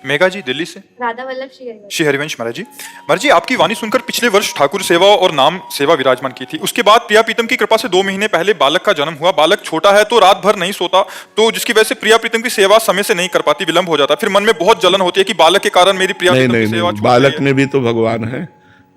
मेघा जी दिल्ली से। राधा वल्लभ श्री श्री हरिवंश महाराज जी। महाराज जी, आपकी वाणी सुनकर पिछले वर्ष ठाकुर सेवा और नाम सेवा विराजमान की थी। उसके बाद प्रिया प्रीतम की कृपा से 2 महीने पहले बालक का जन्म हुआ। बालक छोटा है तो रात भर नहीं सोता, तो जिसकी वजह से प्रिया प्रीतम की सेवा समय से नहीं कर पाती, विलंब हो जाता है। फिर मन में बहुत जलन होती है कि बालक के कारण मेरी प्रिया नहीं प्रीतम नहीं की सेवा नहीं, छूट गई बालक है। में भी तो भगवान है,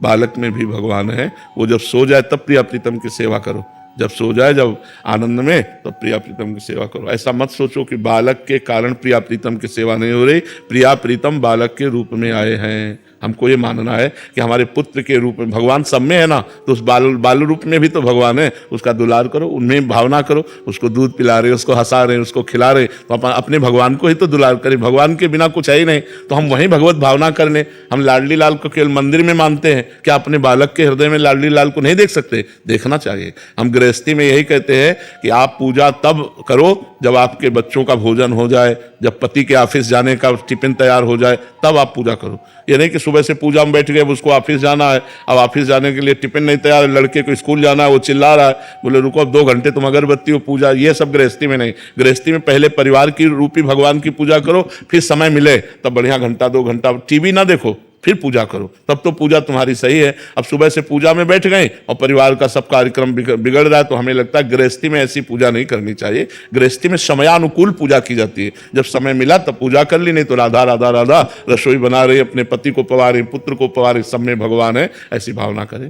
बालक में भी भगवान है। वो जब सो जाए तब प्रिया प्रीतम की सेवा करो, जब सो जाए, जब आनंद में, तब प्रिया प्रीतम की सेवा करो। ऐसा मत सोचो कि बालक के कारण प्रिया प्रीतम की सेवा नहीं हो रही। प्रिया प्रीतम बालक के रूप में आए हैं। हमको ये मानना है कि हमारे पुत्र के रूप में भगवान सब में है ना, तो उस बाल रूप में भी तो भगवान है। उसका दुलार करो, उनमें भावना करो। उसको दूध पिला रहे, उसको हंसा रहे, उसको खिला रहे, तो अपने भगवान को ही तो दुलार करें। भगवान के बिना कुछ है ही नहीं, तो हम वहीं भगवत भावना कर लें। हम लाडली लाल को केवल मंदिर में मानते हैं, क्या अपने बालक के हृदय में लाडली लाल को नहीं देख सकते? देखना चाहिए। हम गृहस्थी में यही कहते हैं कि आप पूजा तब करो जब आपके बच्चों का भोजन हो जाए, जब पति के ऑफिस जाने का टिफिन तैयार हो जाए, तब आप पूजा करो। ये नहीं कि सुबह से पूजा में बैठ गए, उसको ऑफिस जाना है, अब ऑफिस जाने के लिए टिफिन नहीं तैयार है, लड़के को स्कूल जाना है, वो चिल्ला रहा है, बोले रुको अब 2 घंटे तुम अगरबत्ती हो पूजा। ये सब गृहस्थी में नहीं। गृहस्थी में पहले परिवार की रूपी भगवान की पूजा करो, फिर समय मिले तब बढ़िया घंटा 2 घंटा टीवी ना देखो, फिर पूजा करो, तब तो पूजा तुम्हारी सही है। अब सुबह से पूजा में बैठ गए और परिवार का सब कार्यक्रम बिगड़ रहा है, तो हमें लगता है गृहस्थी में ऐसी पूजा नहीं करनी चाहिए। गृहस्थी में समयानुकूल पूजा की जाती है। जब समय मिला तब पूजा कर ली, नहीं तो राधा राधा राधा रसोई बना रही, अपने पति को पवा रही, पुत्र को पवा रही, सब में भगवान है, ऐसी भावना करें।